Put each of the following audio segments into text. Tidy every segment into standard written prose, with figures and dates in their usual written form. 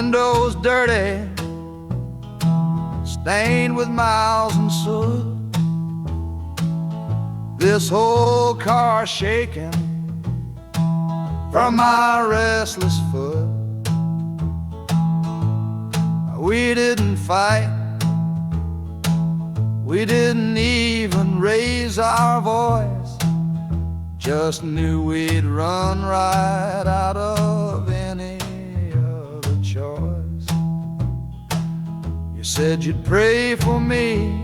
windows dirty, stained with miles and soot. This whole car shaking from my restless foot. We didn't fight, we didn't even raise our voice, just knew we'd run right out of any other choice. You said you'd pray for me,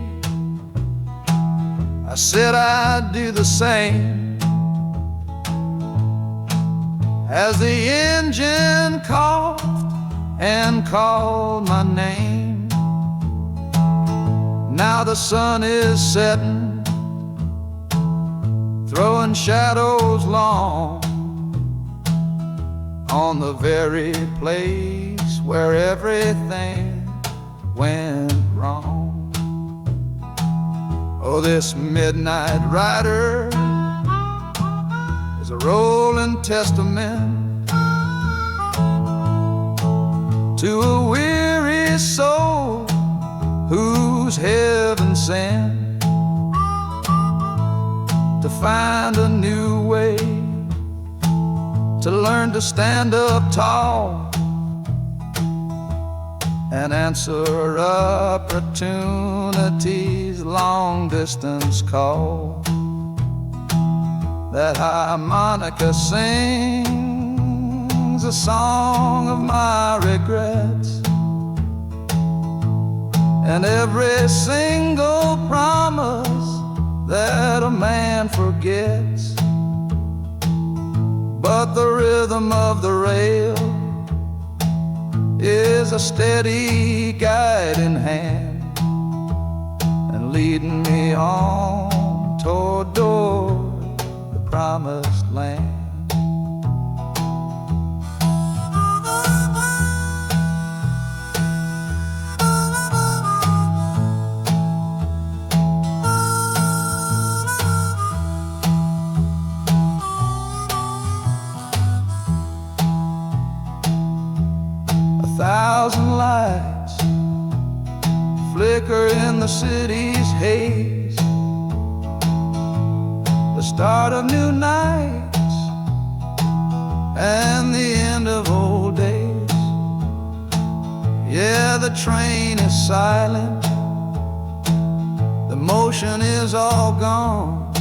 I said I'd do the same. As the engine coughed and called my name, now the sun is setting, throwing shadows long on the very place where everything went wrong. Oh, this midnight rider is a rolling testament to a weary soul whose heaven sent to find a new way, to learn to stand up tall and answer opportunity's long-distance call. That harmonica sings a song of my regrets, and every single promise that a man forgets. But the rhythm of the rail is a steady guiding hand, and leading me on toward the promised land. A thousand lights flicker in the city's haze, the start of new nights and the end of old days. Yeah, the train is silent, the motion is all gone.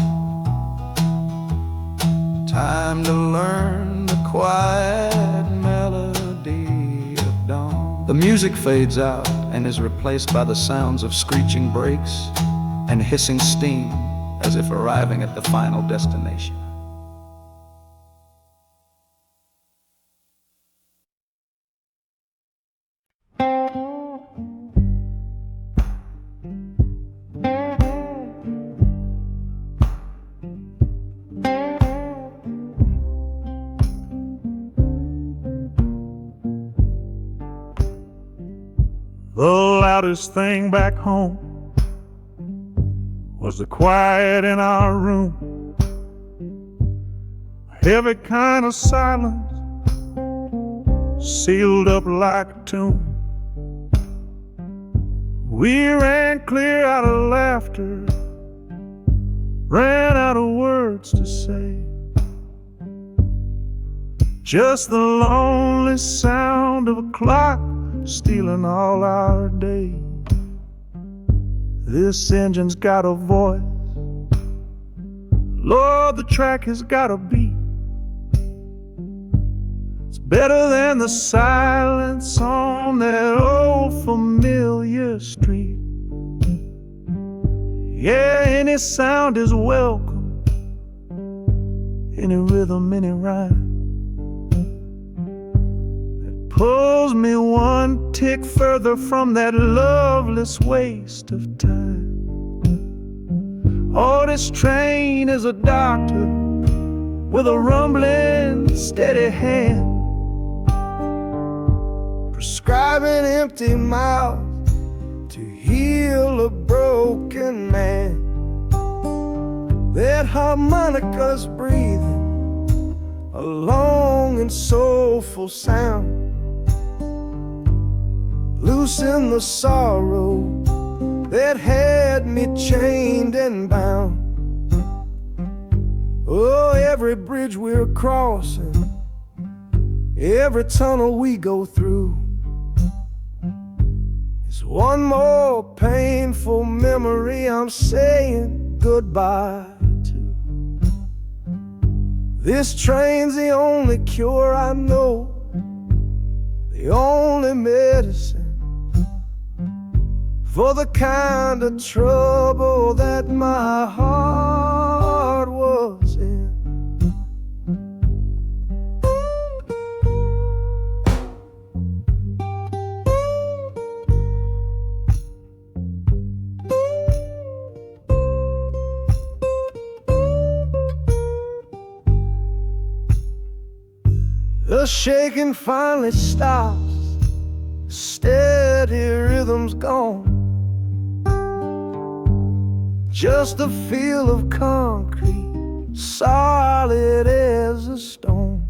Time to learn the quiet melody of dawn. The music fades out and is replaced by the sounds of screeching brakes and hissing steam, as if arriving at the final destination. The loudest thing back home was the quiet in our room, a heavy kind of silence, sealed up like a tomb. We ran clear out of laughter, ran out of words to say, just the lonely sound of a clock stealing all our day. This engine's got a voice, Lord, the track has got a beat. It's better than the silence on that old familiar street. Yeah, any sound is welcome, any rhythm, any rhyme. Pulls me one tick further from that loveless waste of time. Oh, this train is a doctor with a rumbling, steady hand, prescribing empty mouths to heal a broken man. That harmonica's breathing, a long and soulful sound, loosen the sorrow that had me chained and bound. Oh, every bridge we're crossing, every tunnel we go through is one more painful memory I'm saying goodbye to. This train's the only cure I know, the only medicine for the kind of trouble that my heart was in. The shaking finally stops, steady rhythm's gone. Just a feel of concrete, solid as a stone.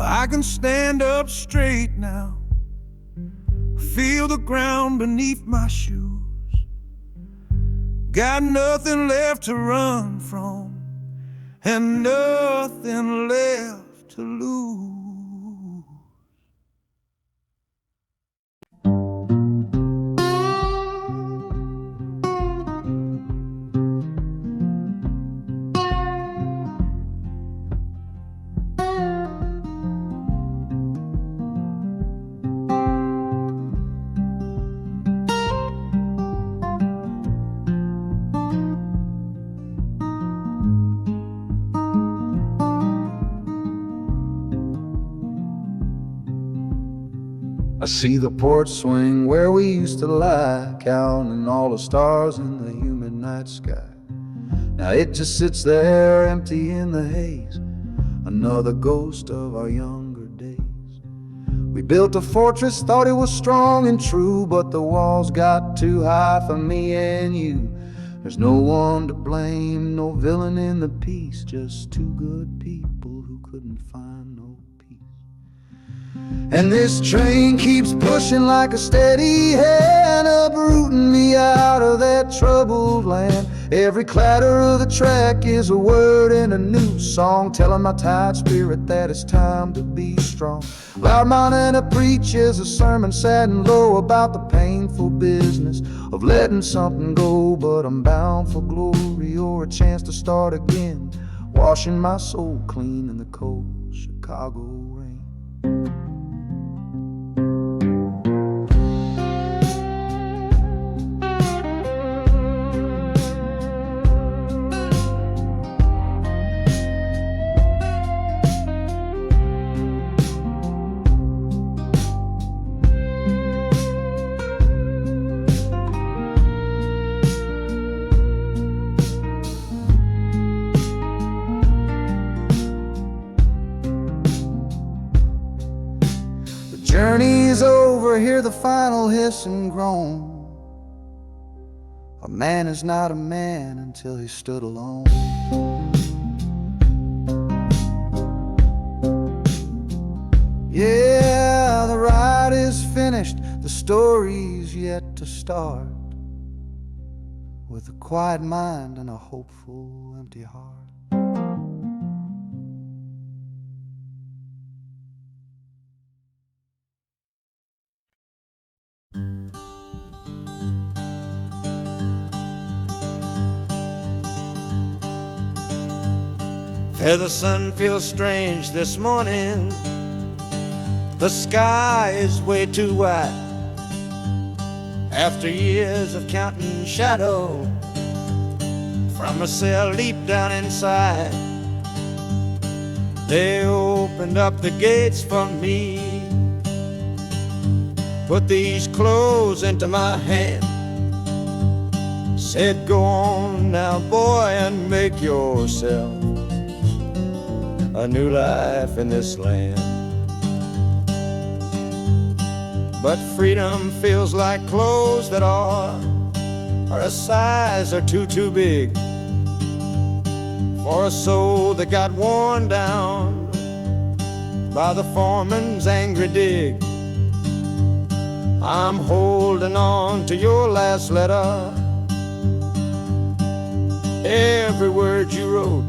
I can stand up straight now, feel the ground beneath my shoes. Got nothing left to run from and nothing left to lose. I see the porch swing where we used to lie, counting all the stars in the humid night sky. Now it just sits there empty in the haze, another ghost of our younger days. We built a fortress, thought it was strong and true, but the walls got too high for me and you. There's no one to blame, no villain in the piece, just two good people who couldn't find no peace. And this train keeps pushing like a steady hand, uprooting me out of that troubled land. Every clatter of the track is a word in a new song, telling my tired spirit that it's time to be strong. Loud Montana preaches a sermon sad and low about the painful business of letting something go, but I'm bound for glory or a chance to start again, washing my soul clean in the cold Chicago rain. Journey's over, hear the final hiss and groan. A man is not a man until he stood alone. Yeah, the ride is finished, the story's yet to start, with a quiet mind and a hopeful empty heart. The sun feels strange this morning, the sky is way too wide. After years of counting shadow from a cell deep down inside, They opened up the gates for me, put these clothes into my hand, said, go on now, boy, and make yourself a new life in this land. But freedom feels like clothes that are a size or two big for a soul that got worn down by the foreman's angry dig. I'm holding on to your last letter, every word you wrote.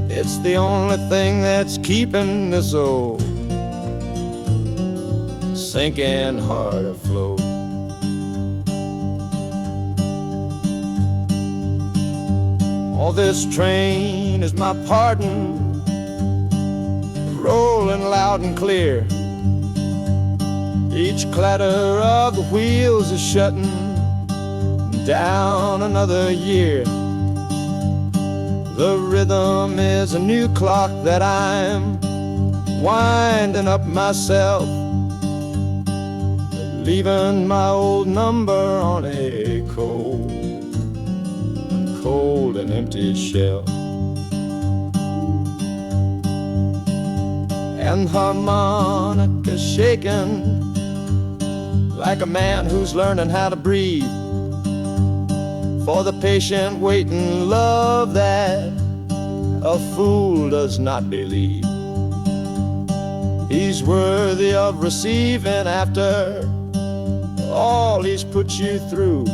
It's the only thing that's keeping this old sinking heart afloat. Oh, this train is my pardon, rolling loud and clear. Each clatter of the wheels is shutting down another year. The rhythm is a new clock that I'm winding up myself, leaving my old number on a cold and empty shelf. And harmonica shaking like a man who's learning how to breathe for the patient waiting love that a fool does not believe. He's worthy of receiving after all he's put you through.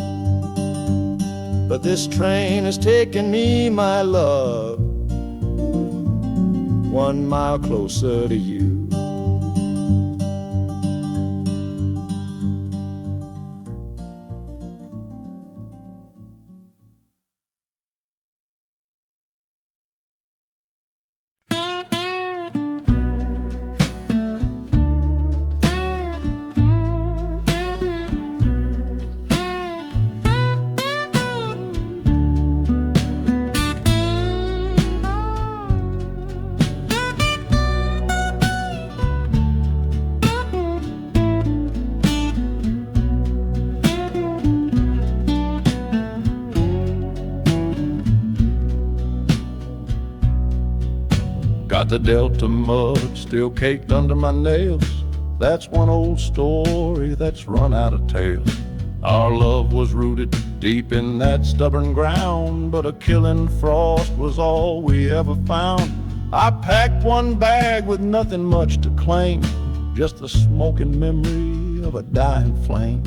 But this train has taken me, my love, 1 mile closer to you. Got the Delta mud still caked under my nails. That's one old story that's run out of tales. Our love was rooted deep in that stubborn ground, but a killing frost was all we ever found. I packed one bag with nothing much to claim, just the smoking memory of a dying flame.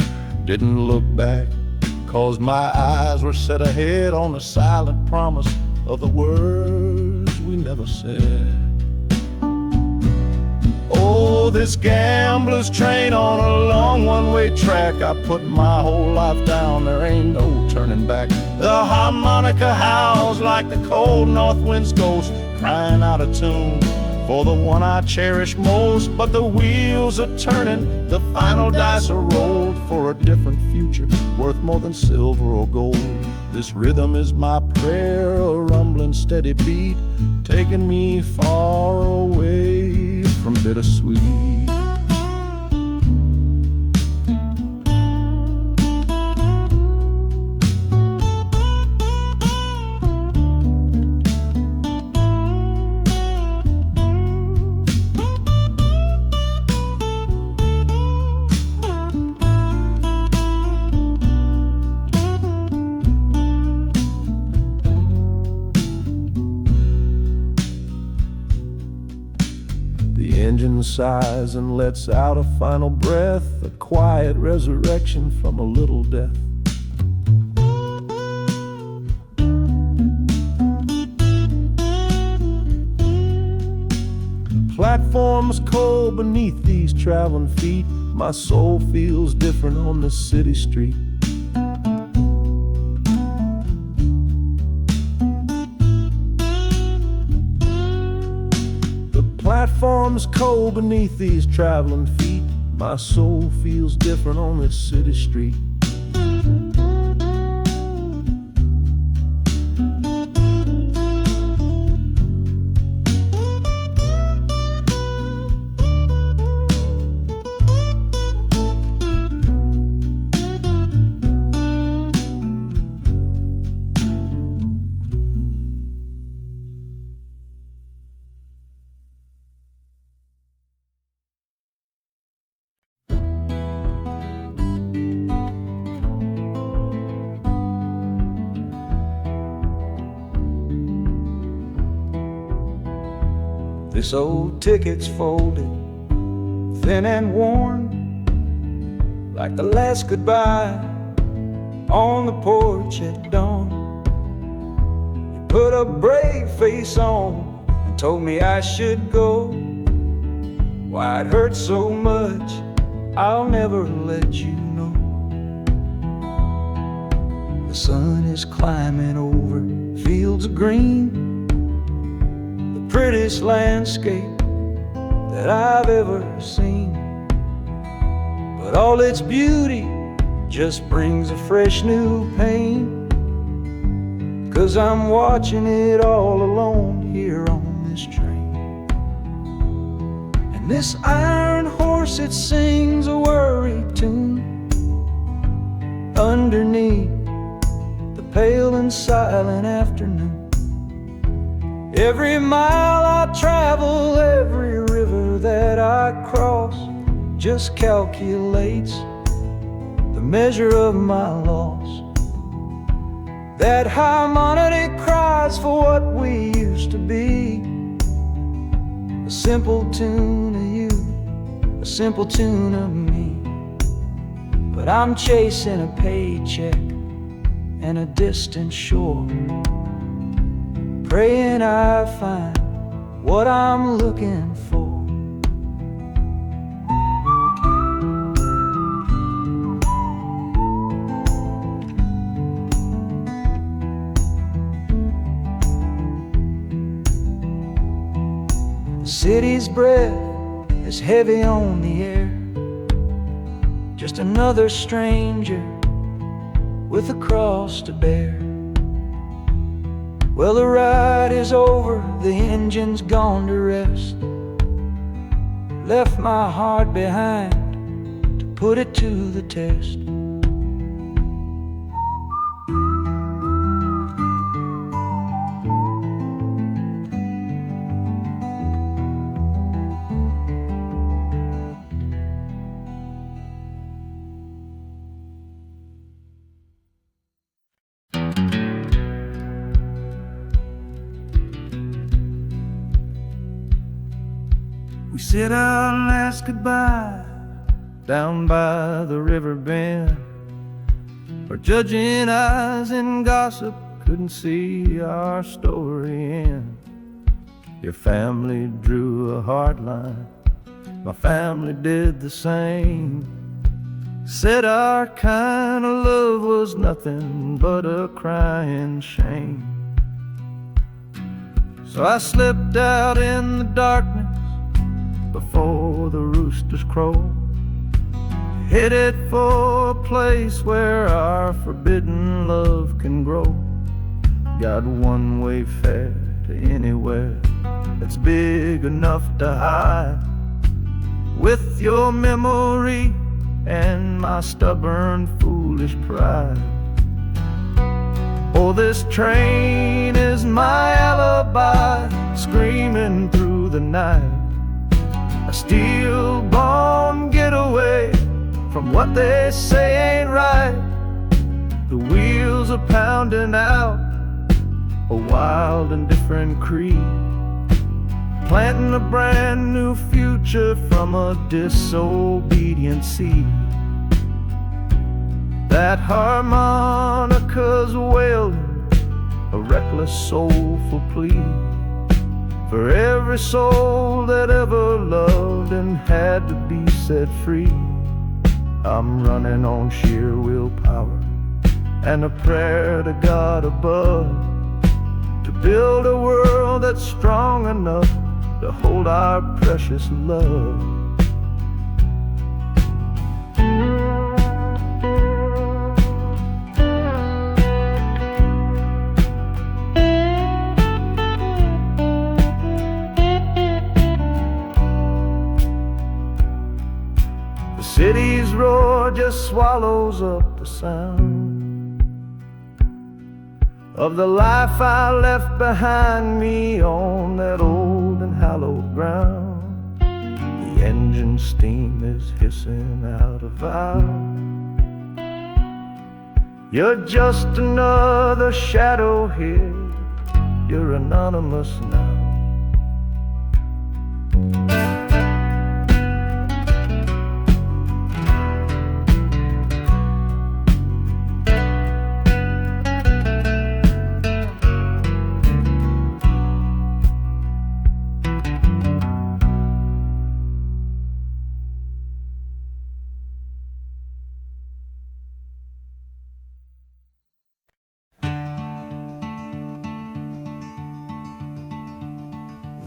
Didn't look back, 'cause my eyes were set ahead on the silent promise of the words we never said. Oh, this gambler's train on a long one-way track. I put my whole life down, there ain't no turning back. The harmonica howls like the cold north wind's ghost, crying out a tune for the one I cherish most. But the wheels are turning, the final dice are rolled for a different future worth more than silver or gold. This rhythm is my prayer, a rumbling steady beat, taking me far away from bittersweet. The engine sighs and lets out a final breath, a quiet resurrection from a little death. The platform's cold beneath these traveling feet. My soul feels different on this city street. Platform's cold beneath these traveling feet. My soul feels different on this city street. This old ticket's folded, thin and worn, like the last goodbye on the porch at dawn. You put a brave face on and told me I should go. Why it hurts so much, I'll never let you know. The sun is climbing over fields of green, the prettiest landscape that I've ever seen. But all its beauty just brings a fresh new pain, 'cause I'm watching it all alone here on this train. And this iron horse, it sings a worry tune underneath the pale and silent afternoon. Every mile I travel, every river that I cross, just calculates the measure of my loss. That harmonic cries for what we used to be, a simple tune of you, a simple tune of me. But I'm chasing a paycheck and a distant shore, praying I find what I'm looking for. The city's breath is heavy on the air, just another stranger with a cross to bear. Well, the ride is over, the engine's gone to rest, left my heart behind to put it to the test. We said our last goodbye down by the river bend, where judging eyes and gossip couldn't see our story end. Your family drew a hard line, my family did the same. Said our kind of love was nothing but a crying shame. So I slipped out in the darkness before the roosters crow, headed for a place where our forbidden love can grow. Got one way fare to anywhere that's big enough to hide, with your memory and my stubborn foolish pride. Oh, this train is my alibi, screaming through the night, a steel-born getaway from what they say ain't right. The wheels are pounding out a wild and different creed, planting a brand new future from a disobedient seed. That harmonica's wailing a reckless soulful plea for every soul that ever loved and had to be set free. I'm running on sheer willpower and a prayer to God above, to build a world that's strong enough to hold our precious love. The city's roar just swallows up the sound of the life I left behind me on that old and hallowed ground. The engine steam is hissing out of valve. You're just another shadow here, you're anonymous now.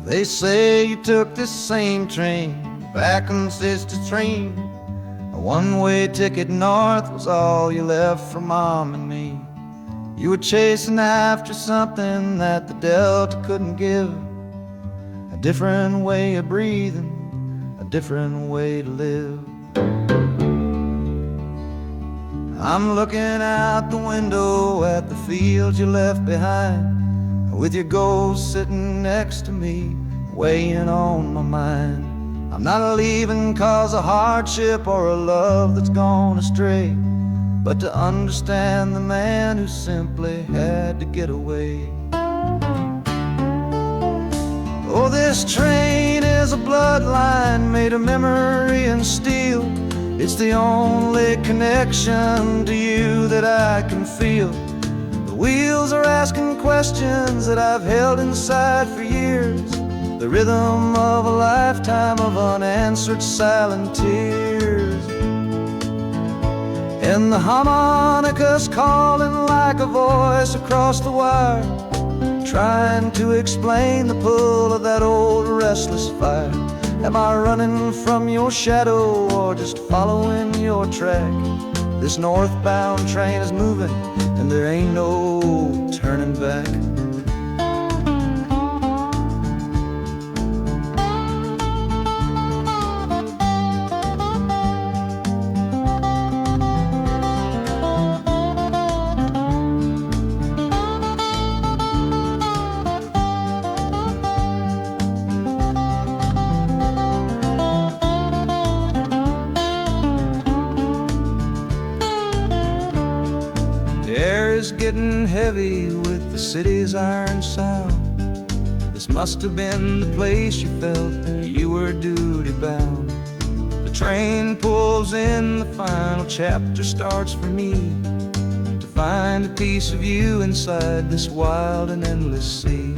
They say you took this same train back on Sister Train. A one-way ticket north was all you left for Mom and me. You were chasing after something that the Delta couldn't give. A different way of breathing, a different way to live. I'm looking out the window at the fields you left behind, with your ghost sitting next to me, weighing on my mind. I'm not leaving cause of hardship or a love that's gone astray, but to understand the man who simply had to get away. Oh, this train is a bloodline made of memory and steel. It's the only connection to you that I can feel. The wheels are asking questions that I've held inside for years, the rhythm of a lifetime of unanswered silent tears. And the harmonica's calling like a voice across the wire, trying to explain the pull of that old restless fire. Am I running from your shadow or just following your track? This northbound train is moving and there ain't no turning back. Getting heavy with the city's iron sound. This must have been the place you felt you were duty bound. The train pulls in, the final chapter starts for me, to find a piece of you inside this wild and endless sea.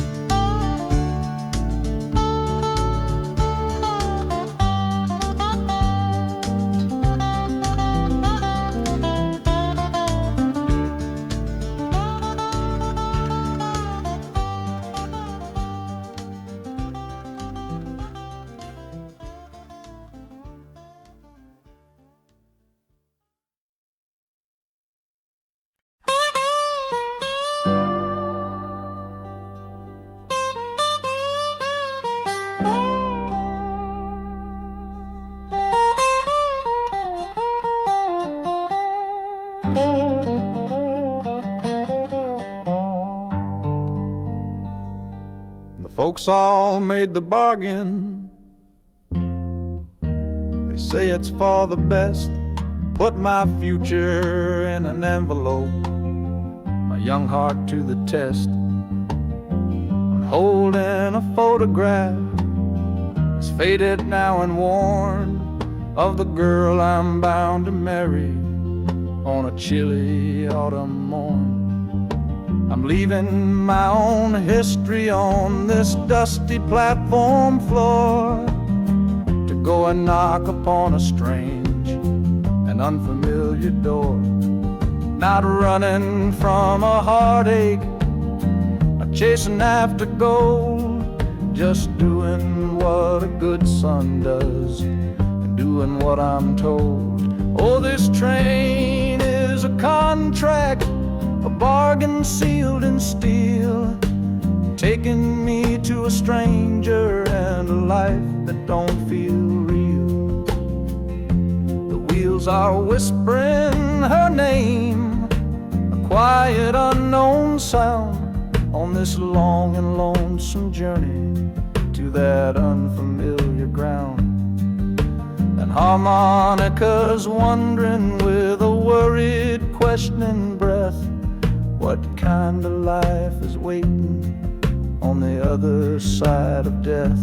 Folks all made the bargain. They say it's for the best. Put my future in an envelope, my young heart to the test. I'm holding a photograph, it's faded now and worn, of the girl I'm bound to marry on a chilly autumn morn. I'm leaving my own history on this dusty platform floor, to go and knock upon a strange and unfamiliar door. Not running from a heartache, not chasing after gold, just doing what a good son does, and doing what I'm told. Oh, this train is a contract, a bargain sealed in steel, taking me to a stranger and a life that don't feel real. The wheels are whispering her name, a quiet unknown sound, on this long and lonesome journey to that unfamiliar ground. And harmonica's wondering with a worried, questioning breath, what kind of life is waiting on the other side of death?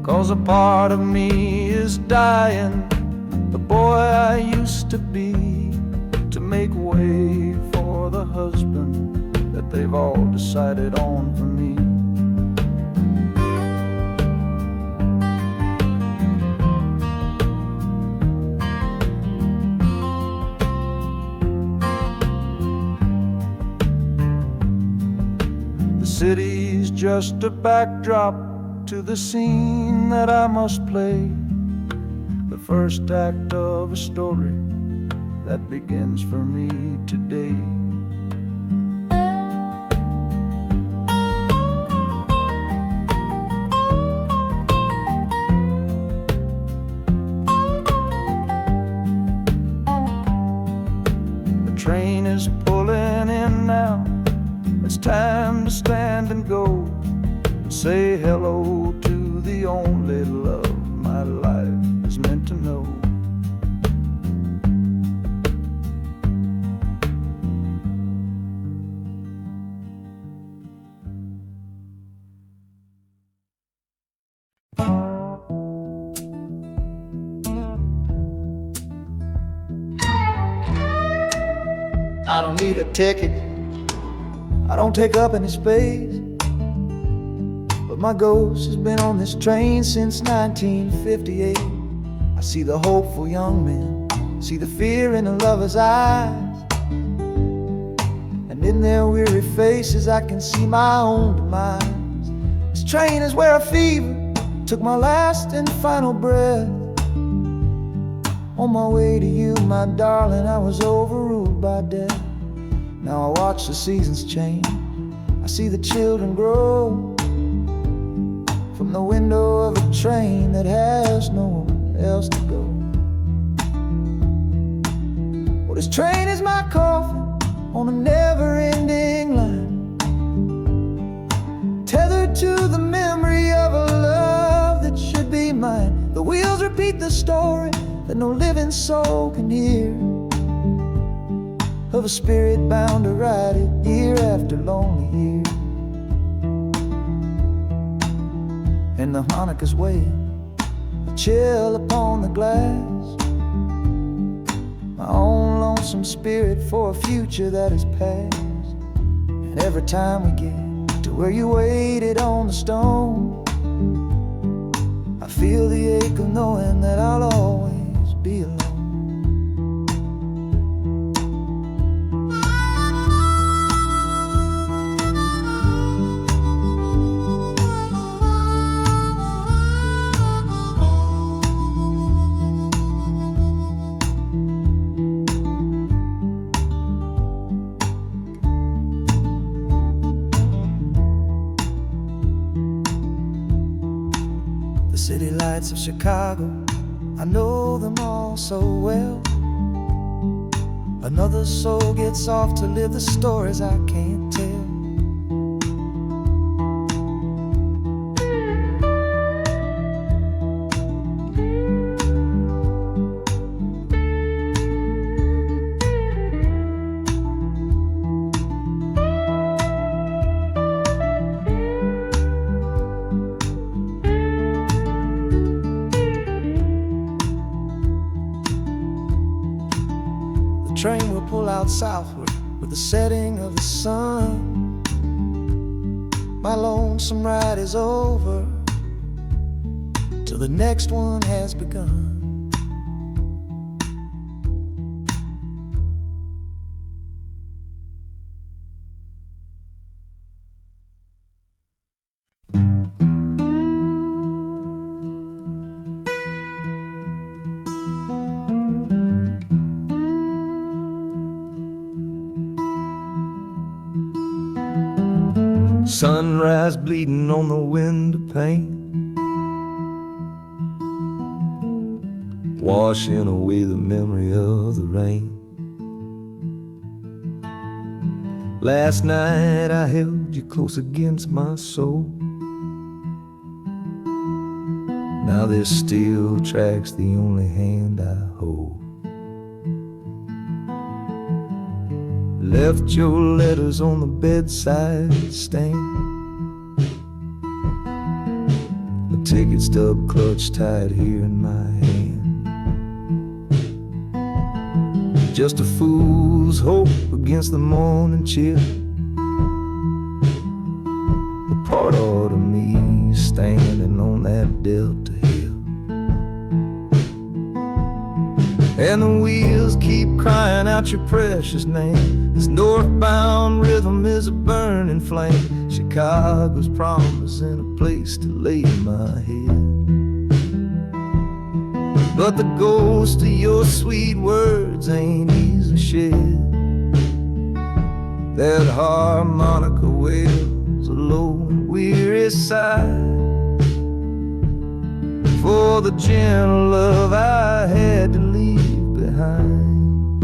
'cause a part of me is dying, the boy I used to be, to make way for the husband that they've all decided on for me. The city's just a backdrop to the scene that I must play, the first act of a story that begins for me today. The train is pulling in now, it's time to stand and go, and say hello to the only love my life is meant to know. I don't need a ticket, I don't take up any space, but my ghost has been on this train since 1958. I see the hopeful young men, see the fear in the lovers' eyes, and in their weary faces I can see my own demise. This train is where a fever took my last and final breath. On my way to you, my darling, I was overruled by death. Now I watch the seasons change, I see the children grow, from the window of a train that has nowhere else to go. Well, this train is my coffin on a never-ending line, tethered to the memory of a love that should be mine. The wheels repeat the story that no living soul can hear, of a spirit bound to ride it year after lonely year. And the harmonicas weigh a chill upon the glass, my own lonesome spirit for a future that is past. And every time we get to where you waited on the stone, I feel the ache of knowing that I'll always be alone. City lights of Chicago, I know them all so well. Another soul gets off to live the stories I can't tell. The train will pull out southward with the setting of the sun. My lonesome ride is over till the next one has begun. Sunrise bleeding on the window pane, washing away the memory of the rain. Last night I held you close against my soul. Now this steel track's the only hand I hold. Left your letters on the bedside stand, the the ticket stub clutched tight here in my hand. Just a fool's hope against the morning chill. The part of me standing on that Delta hill, and the wheels keep crying out your precious name. This northbound rhythm is a burning flame. Chicago's promising a place to lay my head, but the ghost of your sweet words ain't easy shed. That harmonica wails a low and weary sigh for the gentle love I had to leave behind.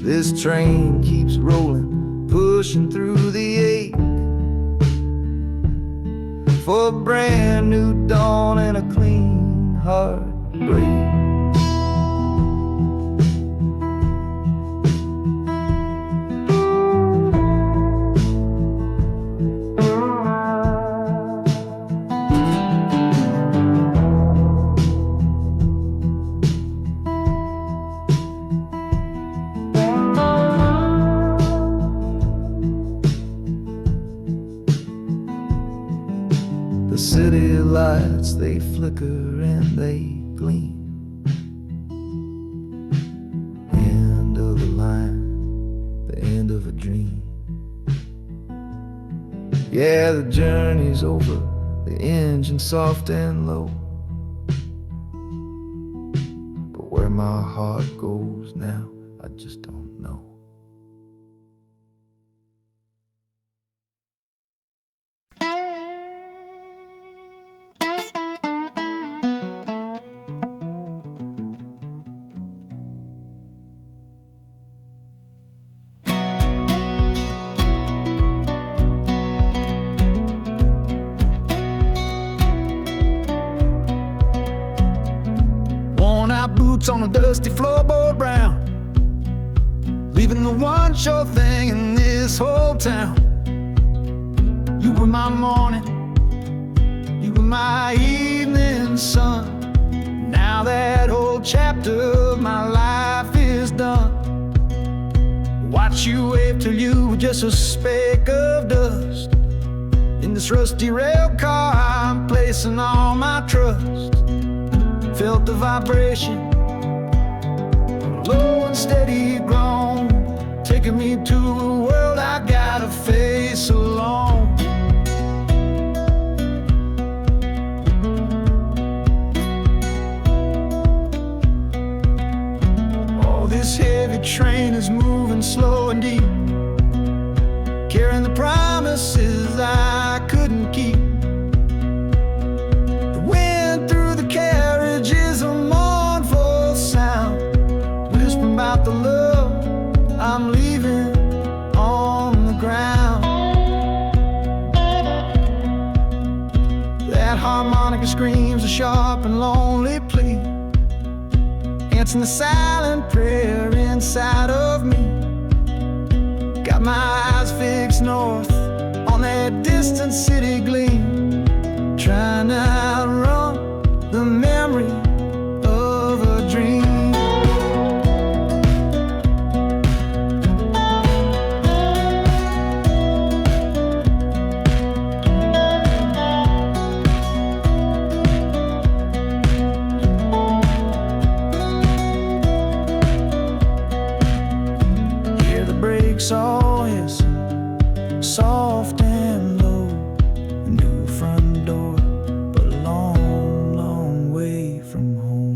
This train keeps rolling, pushing through the ache, for a brand new dawn and a clean heartbreak. The city lights, they flicker and they gleam. End of the line, the end of a dream. Yeah, the journey's over, the engine soft and low, but where my heart goes now, I just don't know. Boots on a dusty floorboard brown, leaving the one sure thing in this whole town. You were my morning, you were my evening sun. Now that whole chapter of my life is done. Watch you wave till you were just a speck of dust. In this rusty rail car I'm placing all my trust. Felt the vibration, low and steady grown, taking me to a world I gotta face alone. Oh, this heavy train is moving slow and deep, carrying the promises I couldn't keep. The wind through the carriage is a mournful sound, whispering about the love I'm leaving on the ground. That harmonica screams a sharp and lonely plea, answering the silent prayer inside of me. Got my eyes fixed north on that distant city gleam, trying to outrun the memory of a dream. Hear the brakes all hiss, soft and low. A new front door, but a long, long way from home.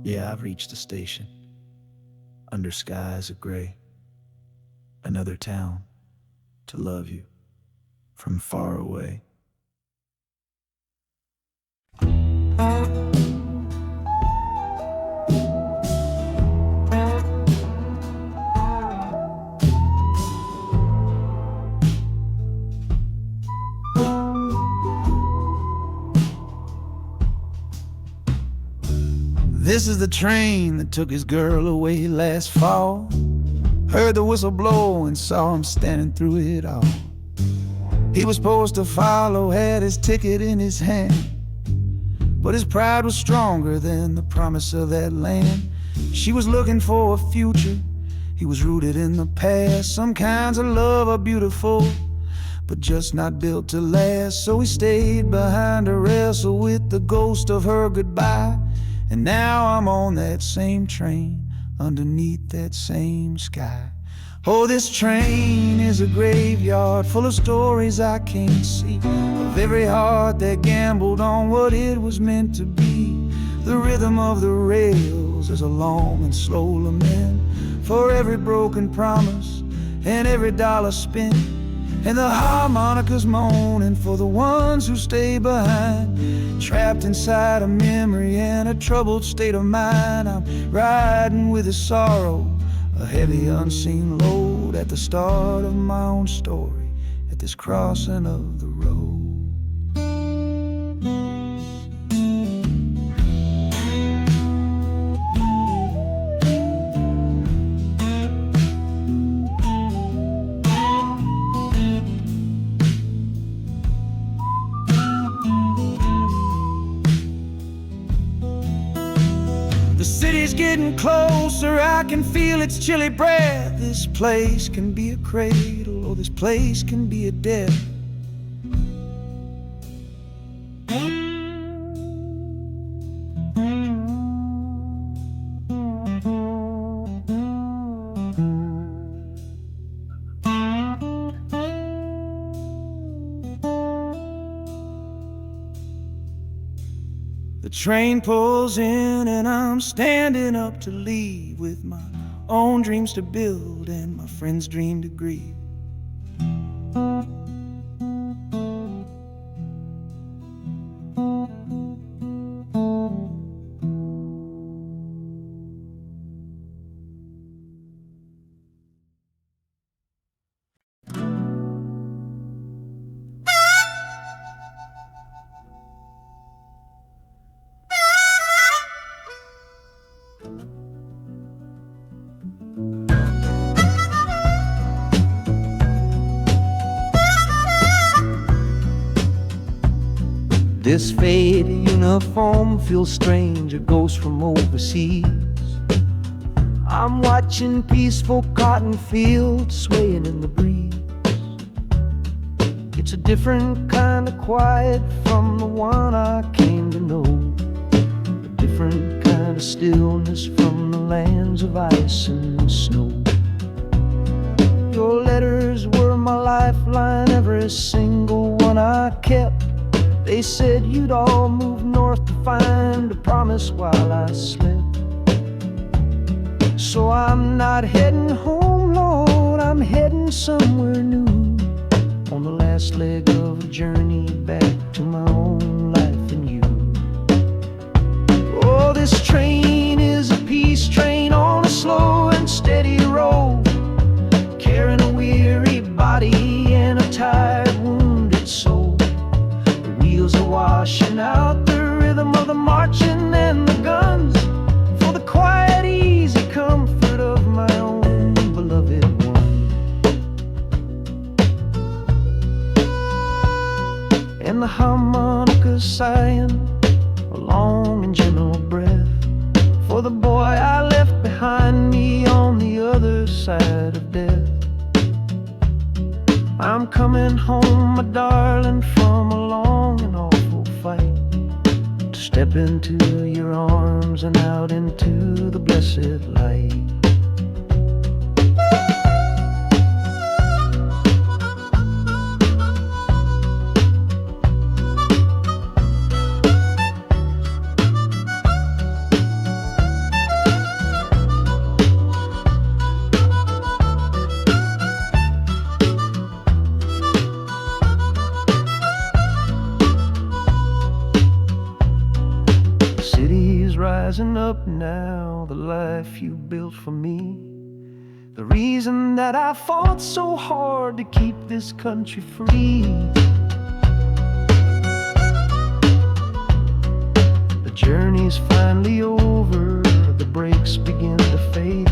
Yeah, I've reached the station, under skies of gray. Another town to love you from far away. This is the train that took his girl away last fall. Heard the whistle blow and saw him standing through it all. He was supposed to follow, had his ticket in his hand, but his pride was stronger than the promise of that land. She was looking for a future, he was rooted in the past. Some kinds of love are beautiful, but just not built to last. So he stayed behind to wrestle with the ghost of her goodbye. And now I'm on that same train, underneath that same sky. Oh, this train is a graveyard full of stories I can't see, of every heart that gambled on what it was meant to be. The rhythm of the rails is a long and slow lament for every broken promise and every dollar spent. And the harmonicas moaning for the ones who stay behind, trapped inside a memory and a troubled state of mind. I'm riding with a sorrow, a heavy unseen load, at the start of my own story, at this crossing of the road. The city's getting closer, I can feel its chilly breath. This place can be a cradle, or this place can be a death. The train pulls in and I'm standing up to leave, with my own dreams to build and my friend's dream to grieve. This faded uniform feels strange, a ghost from overseas. I'm watching peaceful cotton fields swaying in the breeze. It's a different kind of quiet from the one I came to know, a different kind of stillness from the lands of ice and snow. Your letters were my lifeline, every single one I kept. They said you'd all move north to find a promise while I slept. So I'm not heading home, Lord, I'm heading somewhere new, on the last leg of a journey back to my own life and you. Oh, this train is a peace train on a slow and steady road, carrying a weary body and a tired, wounded soul. Wheels are washing out the rhythm of the marching and the guns, for the quiet, easy comfort of my own beloved one. And the harmonicas sighing a long and gentle breath for the boy I left behind me on the other side of death. I'm coming home, my darling, from a long and awful fight, to step into your arms and out into the blessed light. Rising up now, the life you built for me, the reason that I fought so hard to keep this country free. The journey's finally over, the brakes begin to fade,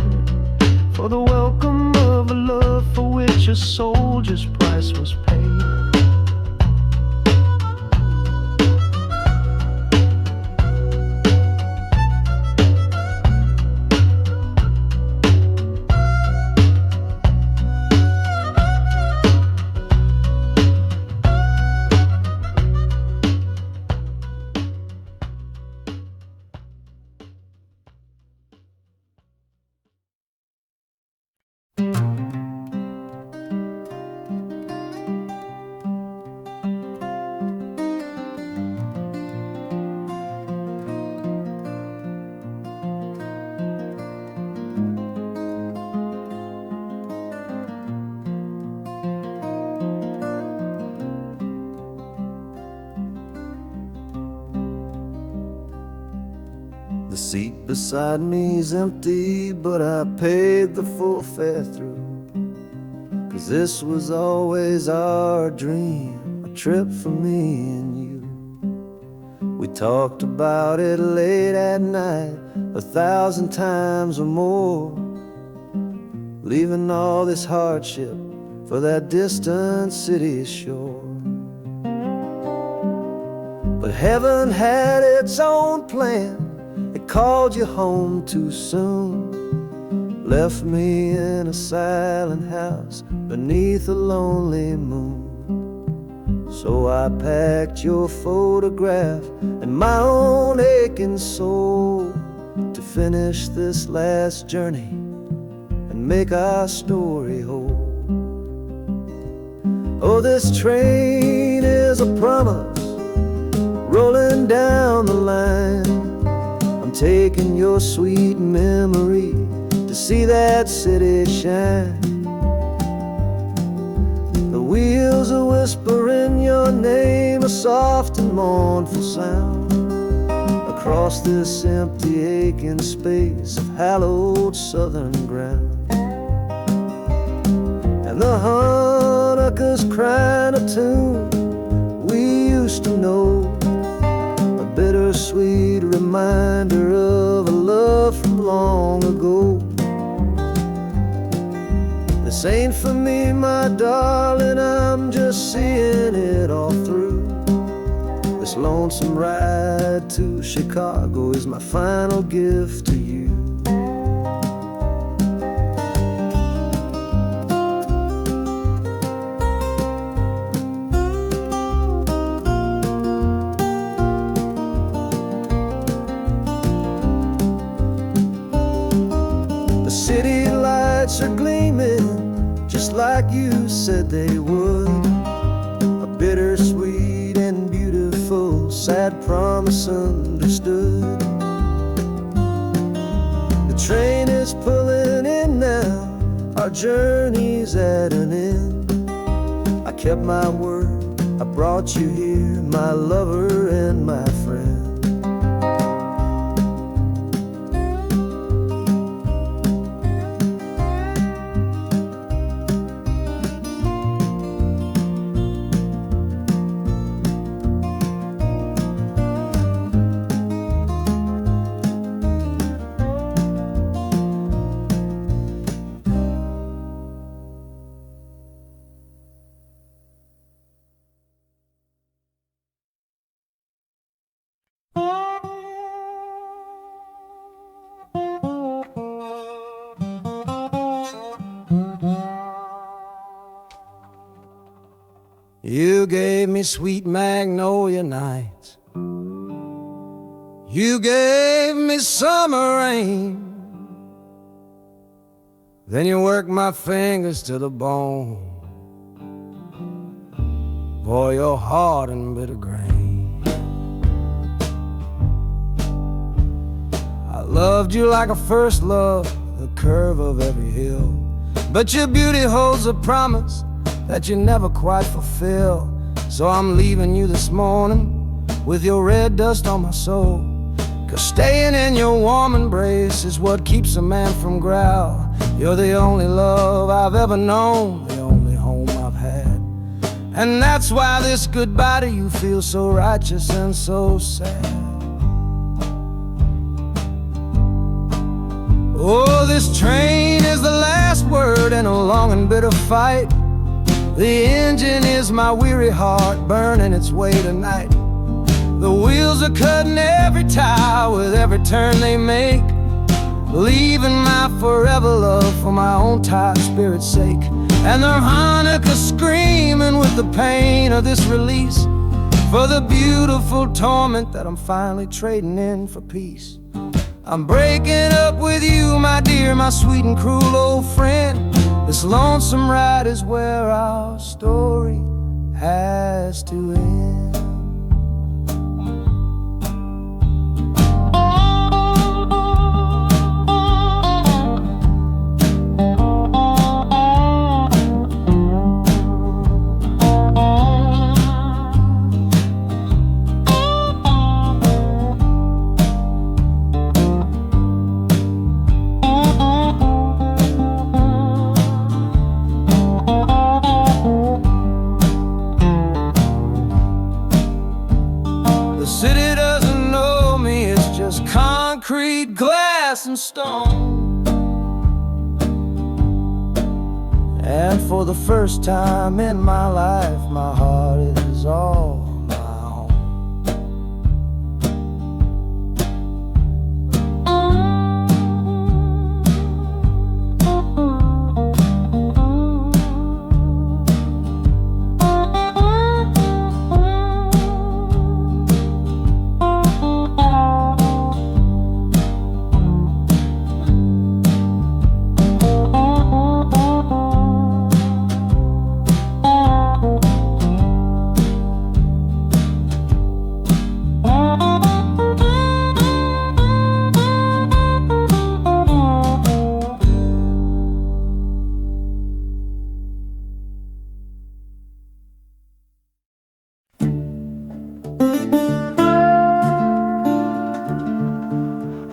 for the welcome of a love for which a soldier's price was paid. The seat beside me's empty, but I paid the full fare through. 'Cause this was always our dream, a trip for me and you. We talked about it late at night, 1,000 times or more, leaving all this hardship for that distant city shore. But heaven had its own plan. It called you home too soon, left me in a silent house beneath a lonely moon. So I packed your photograph and my own aching soul to finish this last journey and make our story whole. Oh, this train is a promise rolling down the line, taking your sweet memory to see that city shine. The wheels are whispering your name, a soft and mournful sound, across this empty aching space of hallowed southern ground. And the Hanukkah's crying a tune we used to know, bittersweet reminder of a love from long ago. This ain't for me, my darling, I'm just seeing it all through. This lonesome ride to Chicago is my final gift to you. City lights are gleaming just like you said they would, a bittersweet and beautiful sad promise understood. The train is pulling in now, our journey's at an end. I kept my word, I brought you here, my lover and my friend. You gave me sweet magnolia nights, you gave me summer rain, then you worked my fingers to the bone. Boy, you're hard and bitter grain. I loved you like a first love, the curve of every hill, but your beauty holds a promise that you never quite fulfill. So I'm leaving you this morning with your red dust on my soul, 'cause staying in your warm embrace is what keeps a man from growl. You're the only love I've ever known, the only home I've had, and that's why this goodbye to you feels so righteous and so sad. this train is the last word in a long and bitter fight. The engine is my weary heart burning its way tonight. The wheels are cutting every tire with every turn they make, leaving my forever love for my own tired spirit's sake. And the harmonica screaming with the pain of this release, for the beautiful torment that I'm finally trading in for peace. I'm breaking up with you, my dear, my sweet and cruel old friend. This lonesome ride is where our story has to end. Concrete, glass, and stone. And for the first time in my life, my heart is all my own.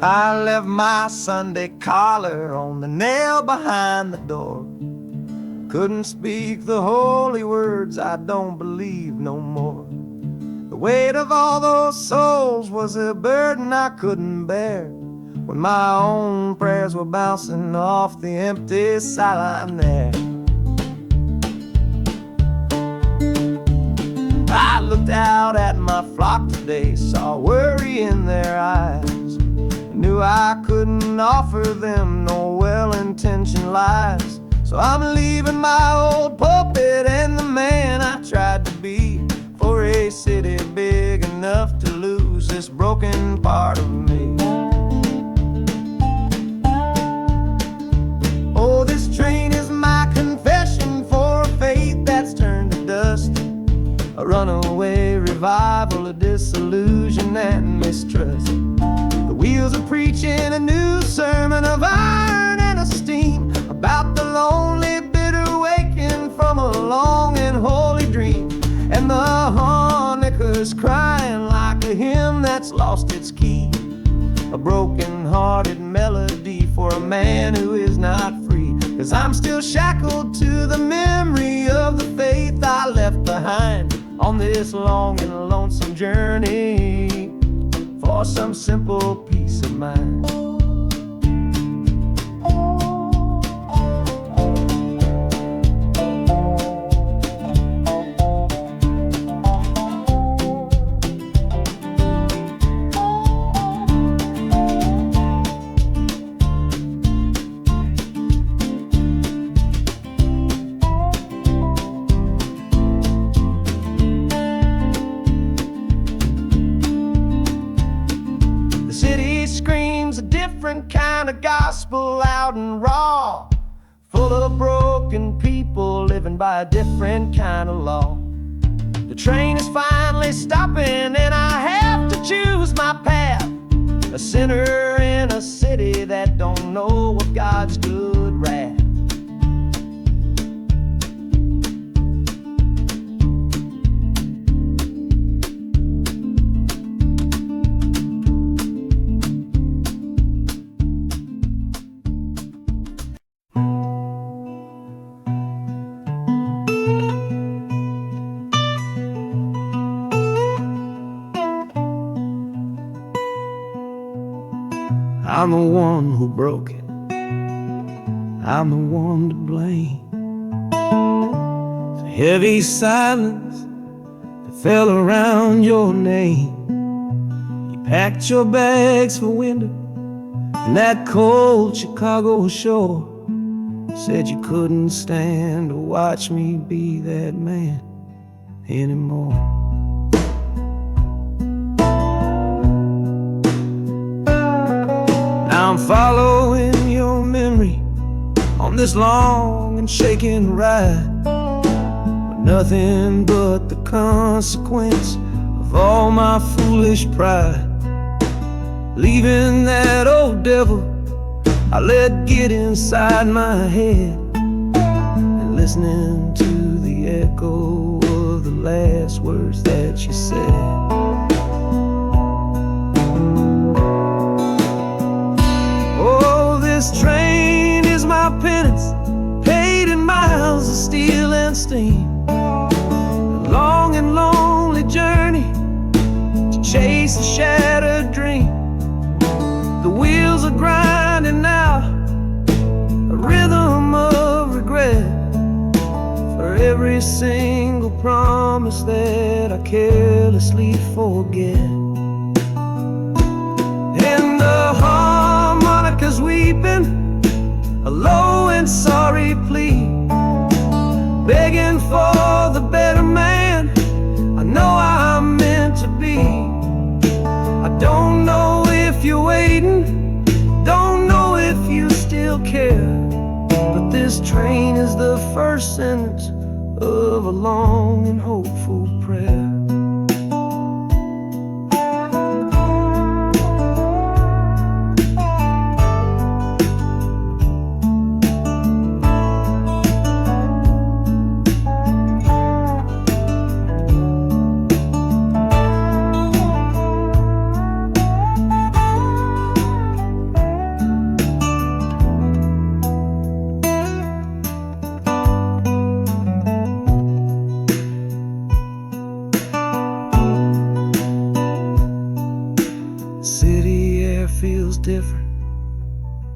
I left my Sunday collar on the nail behind the door. Couldn't speak the holy words, I don't believe no more. The weight of all those souls was a burden I couldn't bear, when my own prayers were bouncing off the empty sideline there. I looked out at my flock today, saw worry in their eyes. Knew I couldn't offer them no well-intentioned lies. So I'm leaving my old pulpit and the man I tried to be, for a city big enough to lose this broken part of me. Oh, this train is my confession for a faith that's turned to dust, a runaway revival of disillusion and mistrust. The wheels are preaching a new sermon of iron and of steam, about the lonely, bitter waking from a long and holy dream. And the harmonica's crying like a hymn that's lost its key, a broken-hearted melody for a man who is not free. 'Cause I'm still shackled to the memory of the faith I left behind on this long and lonesome journey for some simple peace of mind. Kind of gospel, loud and raw, full of broken people living by a different kind of law. The train is finally stopping and I have to choose my path, a sinner in a city that don't know of God's good wrath. I'm the one who broke it, I'm the one to blame. The heavy silence that fell around your name. You packed your bags for winter in that cold Chicago shore. Said you couldn't stand to watch me be that man anymore. Now I'm following your memory on this long and shaking ride, but nothing but the consequence of all my foolish pride. Leaving that old devil I let get inside my head, and listening to the echo of the last words that you said. Oh, this train is my penance, paid in miles of steel and steam. A long and lonely journey to chase a shattered dream. The wheels are grinding now, a rhythm of regret for every single promise that I carelessly forget. And the harmonica's weeping a low and sorry plea, begging for the better man I know I'm meant to be. I don't know if you're waiting, don't know if you still care, but this train is the first sentence of a long and hopeful prayer. City air feels different,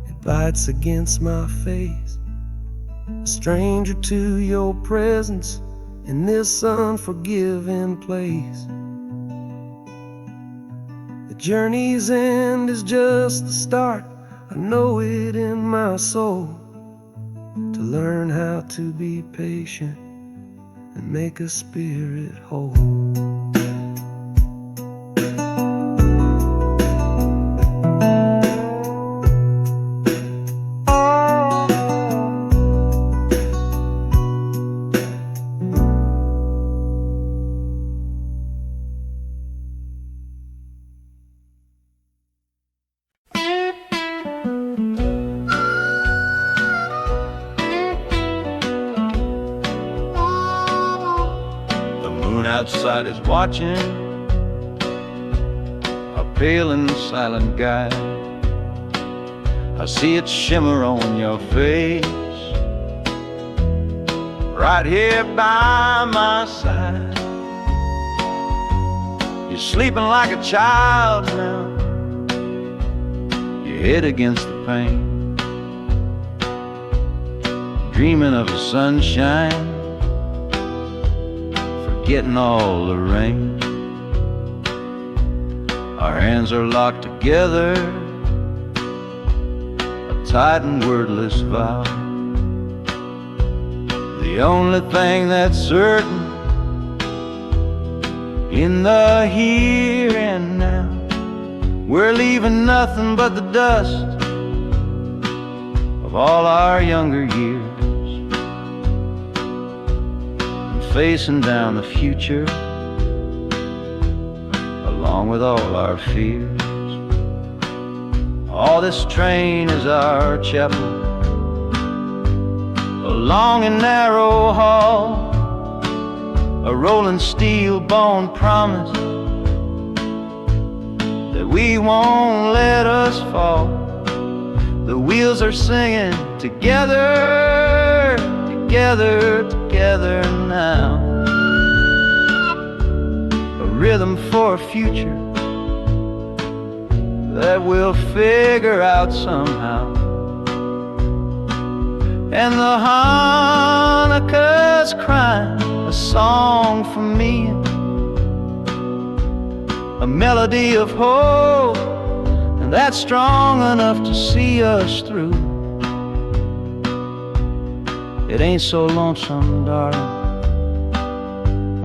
it bites against my face. A stranger to your presence in this unforgiving place. The journey's end is just the start, I know it in my soul. To learn how to be patient and make a spirit whole. Outside is watching, a pale and silent guy. I see it shimmer on your face, right here by my side. You're sleeping like a child now, your head against the pane, dreaming of the sunshine, getting all the rain. Our hands are locked together, a tight and wordless vow. The only thing that's certain in the here and now, we're leaving nothing but the dust of all our younger years, facing down the future along with all our fears. Oh, this train is our chapel, a long and narrow hall, a rolling steel bone promise that we won't let us fall. The wheels are singing together, together, together now. A rhythm for a future that we'll figure out somehow. and the Hanukkah's crying a song for me, a melody of hope, and that's strong enough to see us through. It ain't so lonesome, darling,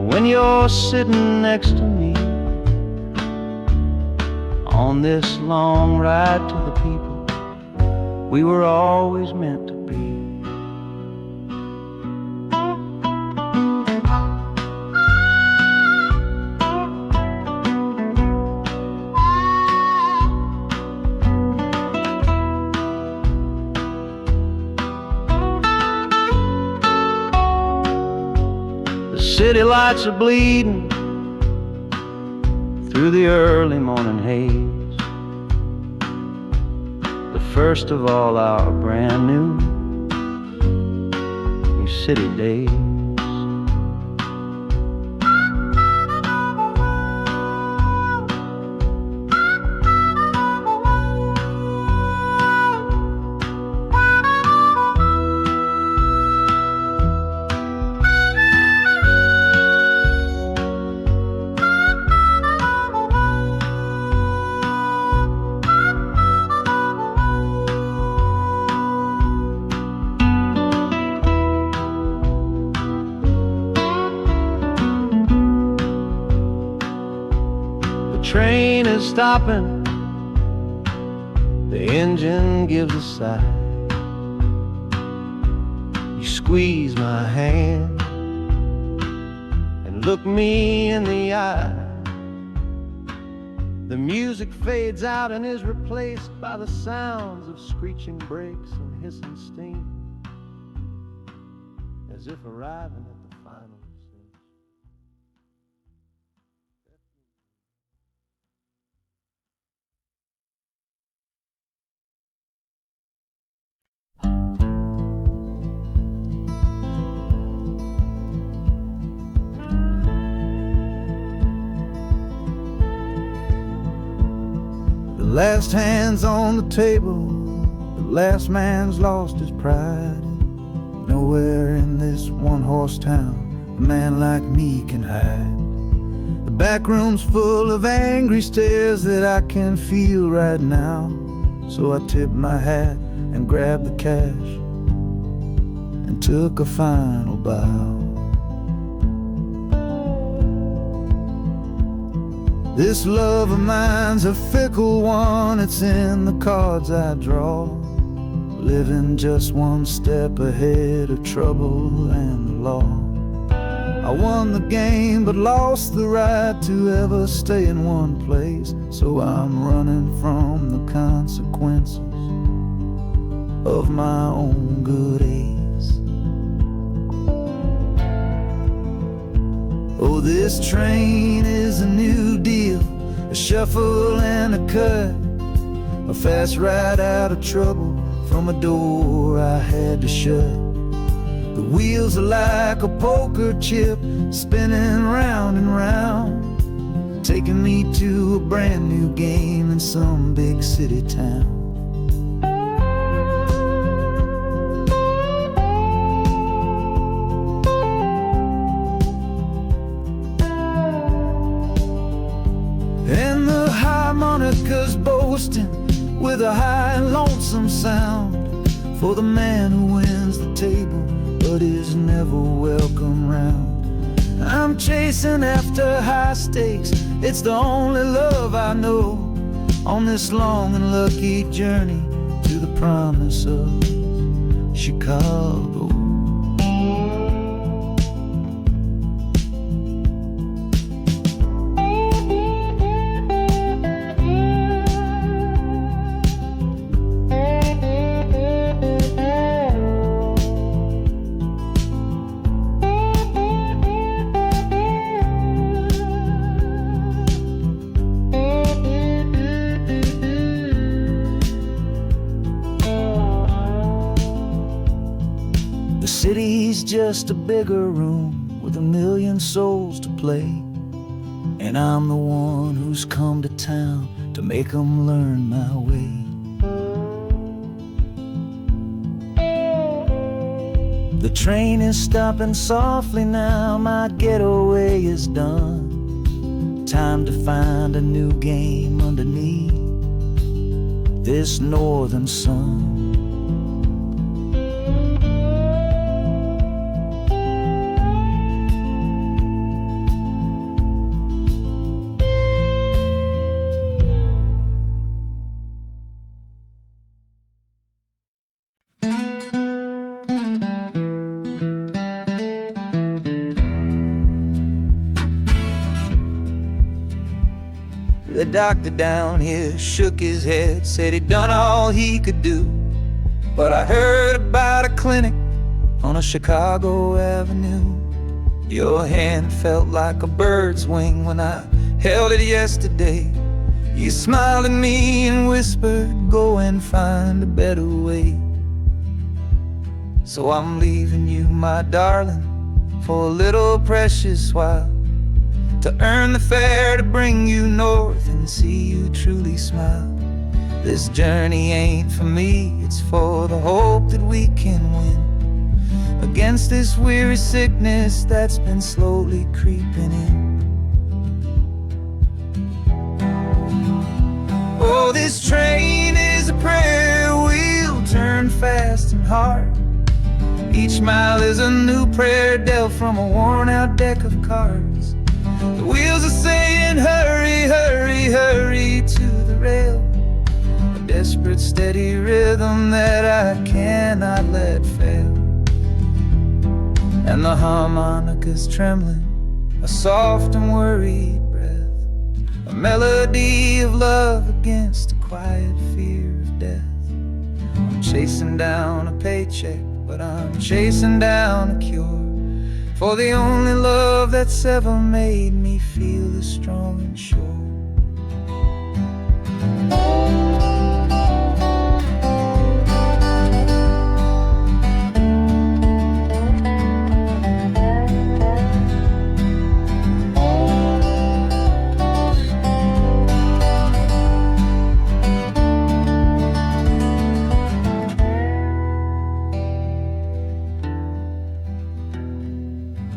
when you're sitting next to me on this long ride to the people we were always meant to be. The city lights are bleeding through the early morning haze, the first of all our brand new city days. The train is stopping, the engine gives a sigh. You squeeze my hand and look me in the eye. The music fades out and is replaced by the sounds of screeching brakes and hissing steam, as if arriving at the final scene. The last hand's on the table, the last man's lost his pride. Nowhere in this one-horse town a man like me can hide. The back room's full of angry stares that I can feel right now. So I tipped my hat and grabbed the cash and took a final bow. This love of mine's a fickle one, it's in the cards I draw. Living just one step ahead of trouble and the law. I won the game but lost the right to ever stay in one place. So I'm running from the consequences of my own good ace. Oh, this train is a new deal, a shuffle and a cut, a fast ride out of trouble from a door I had to shut. The wheels are like a poker chip, spinning round and round, taking me to a brand new game in some big city town. And the harmonica's boasting with a high and lonesome sound for the man who wins the table but is never welcome round. I'm chasing after high stakes, it's the only love I know on this long and lucky journey to the promise of Chicago. The city's just a bigger room with a million souls to play, and I'm the one who's come to town to make them learn my way. The train is stopping softly now, my getaway is done. Time to find a new game underneath this northern sun. The doctor down here shook his head, said he'd done all he could do. But I heard about a clinic on a Chicago avenue. Your hand felt like a bird's wing when I held it yesterday. You smiled at me and whispered, go and find a better way. So I'm leaving you, my darling, for a little precious while, to earn the fare to bring you north and see you truly smile. This journey ain't for me, it's for the hope that we can win against this weary sickness that's been slowly creeping in. Oh, this train is a prayer wheel, turn fast and hard. Each mile is a new prayer dealt from a worn-out deck of cards. The wheels are saying hurry, hurry, hurry to the rail, a desperate steady rhythm that I cannot let fail. And the harmonica's trembling, a soft and worried breath, a melody of love against a quiet fear of death. I'm chasing down a paycheck, but I'm chasing down a cure for the only love that's ever made me feel this strong and sure.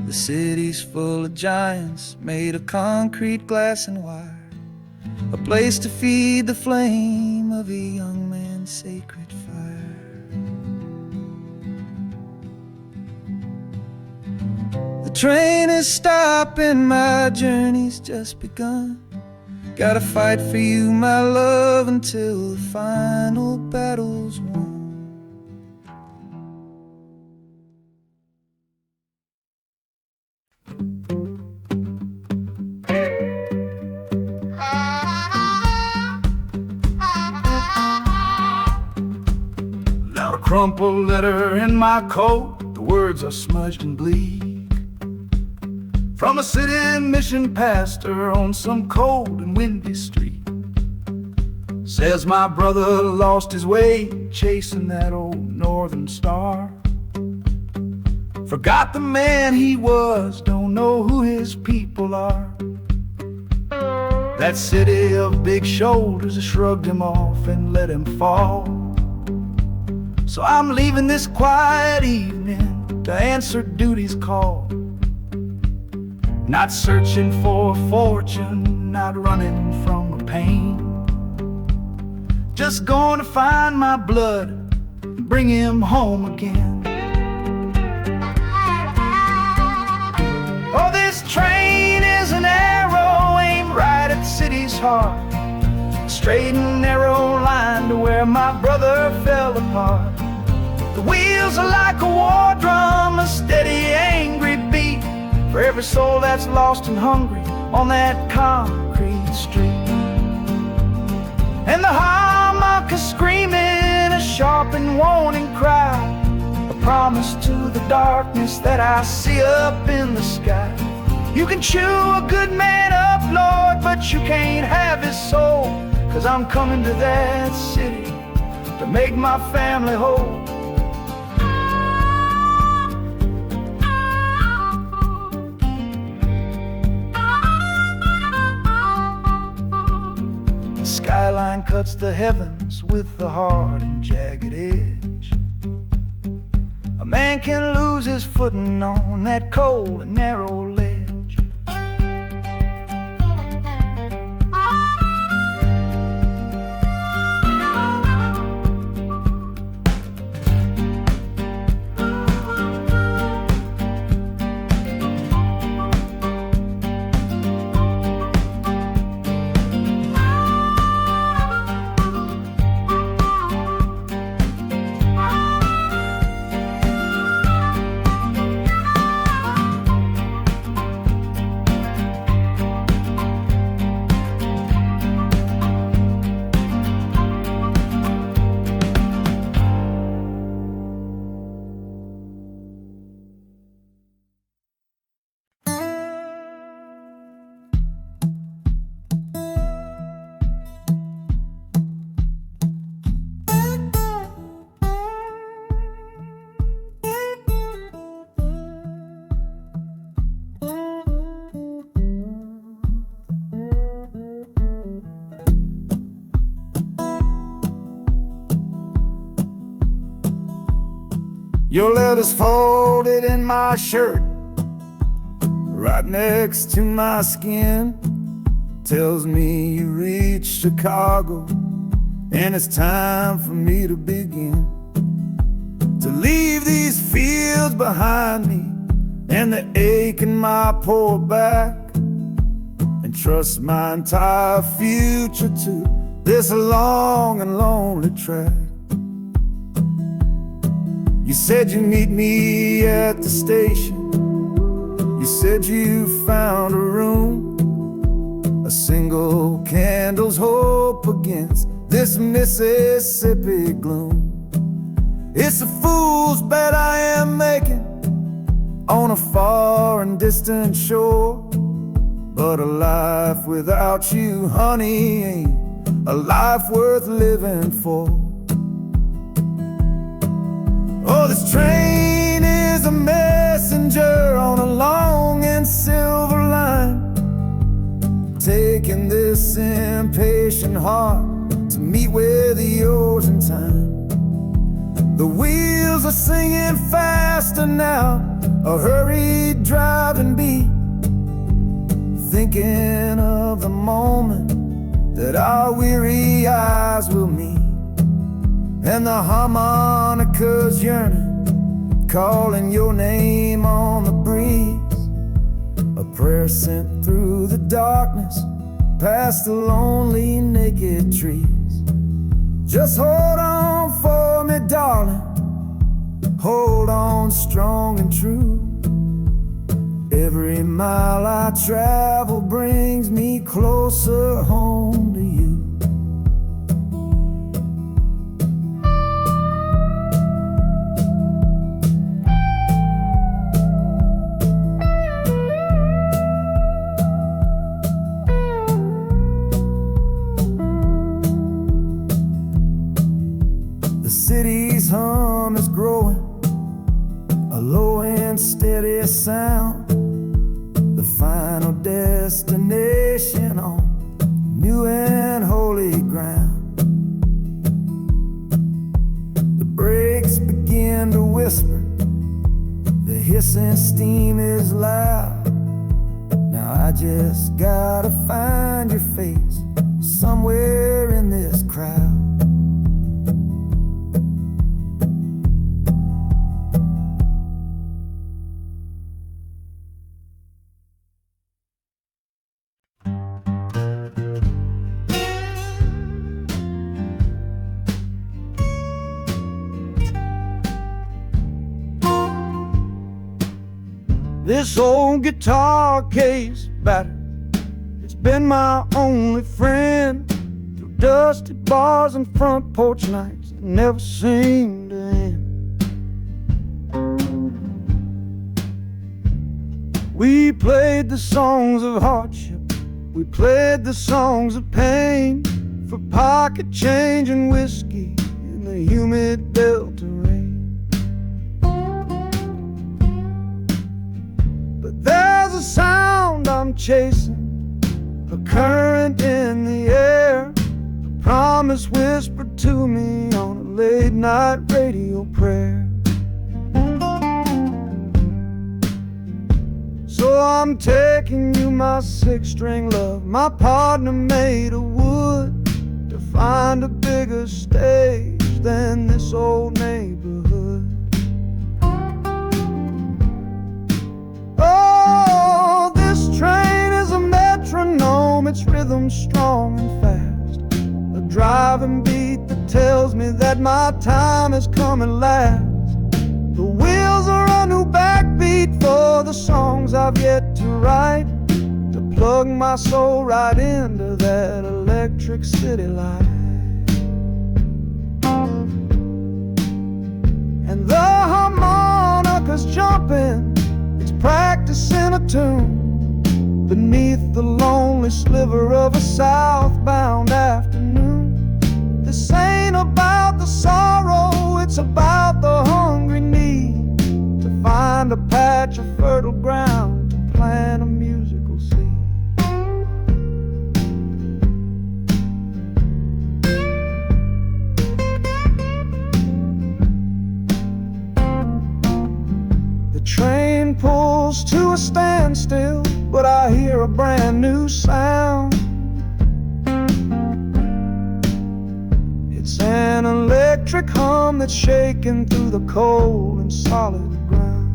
The city's full of giants made of concrete, glass, and wire, a place to feed the flame of a young man's sacred fire. The train is stopping, my journey's just begun. Gotta fight for you, my love, until the final battle's won. Now a crumpled letter in my coat, the words are smudged and bleak, from a city mission pastor on some cold and windy street. Says my brother lost his way chasing that old northern star, forgot the man he was, don't know who his people are. That city of big shoulders shrugged him off and let him fall. So I'm leaving this quiet evening to answer duty's call. Not searching for a fortune, not running from a pain, just going to find my blood and bring him home again. Oh, this train is an arrow aimed right at the city's heart, straight and narrow line to where my brother fell apart. The wheels are like a war drum, a steady, angry beat for every soul that's lost and hungry on that concrete street. And the harmonica screaming a sharp and warning cry, a promise to the darkness that I see up in the sky. You can chew a good man up, Lord, but you can't have his soul, 'cause I'm coming to that city to make my family whole. The skyline cuts the heavens with a hard and jagged edge, a man can lose his footing on that cold and narrow ledge. Your letter's folded in my shirt, right next to my skin. Tells me you reached Chicago, and it's time for me to begin. To leave these fields behind me, and the ache in my poor back, and trust my entire future to this long and lonely track. You said you'd meet me at the station. You said you found a room, a single candle's hope against this Mississippi gloom. It's a fool's bet I am making on a far and distant shore, but a life without you, honey, ain't a life worth living for. Oh, this train is a messenger on a long and silver line, taking this impatient heart to meet with yours in time. The wheels are singing faster now, a hurried driving beat, thinking of the moment that our weary eyes will meet. And the harmonica's yearning, calling your name on the breeze. A prayer sent through the darkness, past the lonely naked trees. Just hold on for me, darling, hold on strong and true. Every mile I travel brings me closer home to you. City's hum is growing, a low and steady sound, the final destination on new and holy ground. The brakes begin to whisper, the hissing steam is loud. Now I just gotta find your face somewhere in this crowd. This old guitar case battered, it's been my only friend through dusty bars and front porch nights that never seem to end. We played the songs of hardship, we played the songs of pain, for pocket change and whiskey in the humid Delta rain. There's a sound I'm chasing, a current in the air, a promise whispered to me on a late night radio prayer. So I'm taking you, my six-string love, my partner made of wood, to find a bigger stage than this old neighborhood. Oh, this train is a metronome, its rhythm strong and fast, a driving beat that tells me that my time is coming last. The wheels are a new backbeat for the songs I've yet to write, to plug my soul right into that electric city light. And the harmonica's jumping, it's practicing a tune beneath the lonely sliver of a southbound afternoon. This ain't about the sorrow, it's about the hungry need to find a patch of fertile ground to plant a musical seed. The train pulls to a standstill, but I hear a brand new sound. It's an electric hum that's shaking through the cold and solid ground.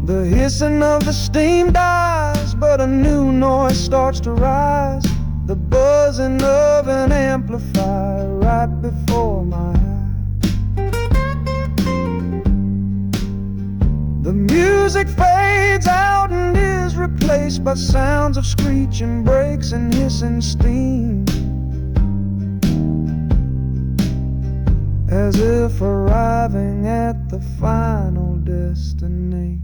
The hissing of the steam dies, but a new noise starts to rise, the buzzing of an amplifier right before my eyes. The music fades out and is replaced by sounds of screeching brakes and hissing steam, as if arriving at the final destination.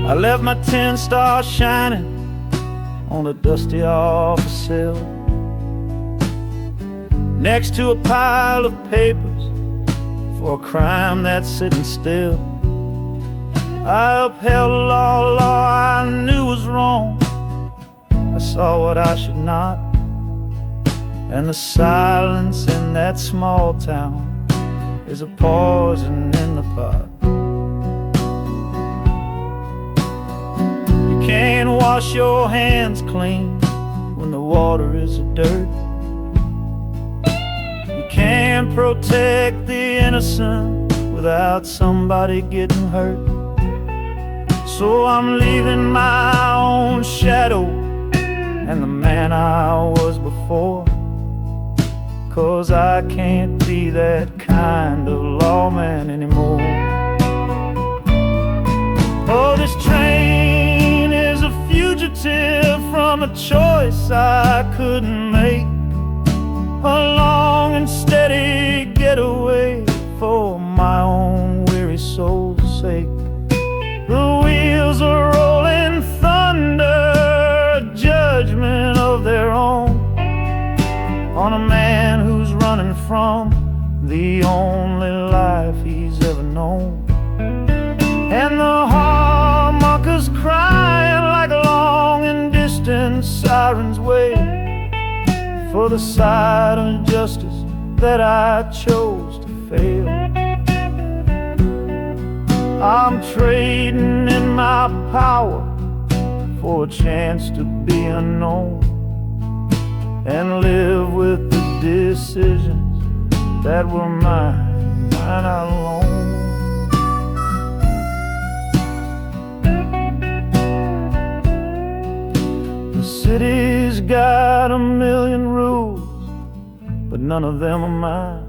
I left my 10 stars shining on a dusty office sill, next to a pile of papers for a crime that's sitting still. I upheld a law I knew was wrong. I saw what I should not, and the silence in that small town is a poison in the pot. You can't wash your hands clean when the water is dirt. You can't protect the innocent without somebody getting hurt. So I'm leaving my own shadow and the man I was before, 'cause I can't be that kind of lawman anymore. Oh, this train is a fugitive from a choice I couldn't make, a long and steady getaway for my own weary soul's sake. The wheels are rolling thunder, a judgment of their own, on a man who's running from the only life he's ever known. And the harmonika's crying like long and distant sirens wait for the side of justice that I chose to fail. I'm trading in my power for a chance to be unknown and live with the decisions that were mine alone. The city's got a million rules, but none of them are mine.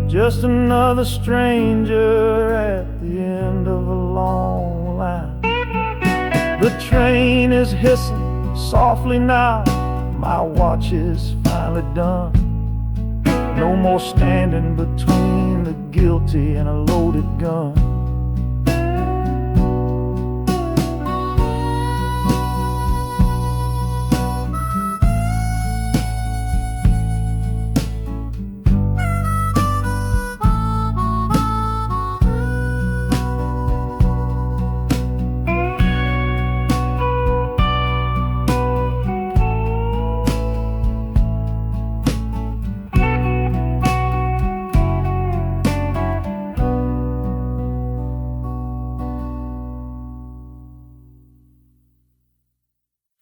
Just another stranger at the end of a long line. The train is hissing softly now, my watch is finally done. No more standing between the guilty and a loaded gun.